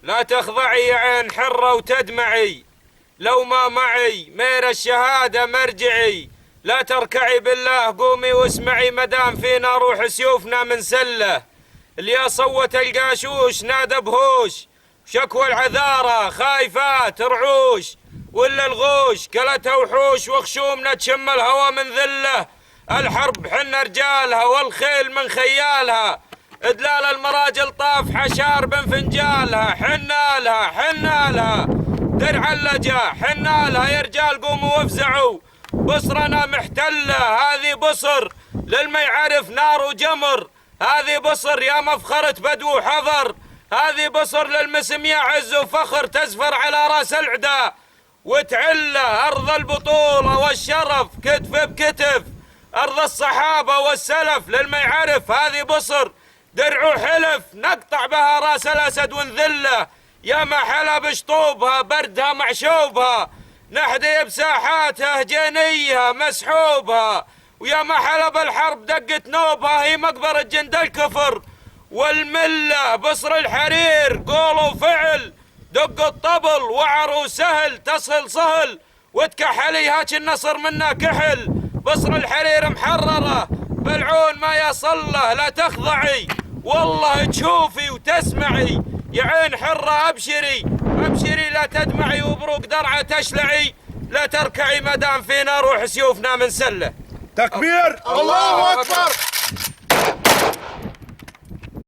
لا تخضعي يا عين حرة وتدمعي، لو ما معي مير الشهادة مرجعي. لا تركعي بالله قومي واسمعي، مدام فينا روح سيوفنا من سله. اللي صوت القاشوش نادى بهوش، شكوى العذارة خايفات رعوش. ولا الغوش كلتها وحوش، وخشومنا تشم الهوى من ذله. الحرب حنا رجالها والخيل من خيالها، ادلال المراجل طاف حشار بن فنجالها. حنا لها درع اللجا، حنا لها يا رجال قوموا وافزعوا. بصرنا محتلة هذه بصر للما يعرف نار وجمر. هذه بصر يا مفخرة بدو حضر، هذه بصر للمسم يا عز وفخر. تزفر على راس العدا وتعله أرض البطولة والشرف، كتف بكتف أرض الصحابة والسلف. للما يعرف هذه بصر درع وحلف، نقطع بها راس الأسد ونذله. يا ما حلا بشطوبها بردها معشوبها، نحدي بساحاتها جنيها مسحوبها. ويا ما حلا بالحرب دقت نوبها، هي مقبرة جند الكفر والملة. بصر الحرير قول وفعل، دق الطبل وعر وسهل. تصل صهل وتكحلي هاك النصر منا كحل. بصر الحرير محررة بالعون ما يصله. لا تخضعي والله تشوفي وتسمعي، يا عين حرة أبشري أبشري. لا تدمعي وبروق درعة تشلعي، لا تركعي مدام فينا روح سيوفنا من سله. تكبير! الله أكبر!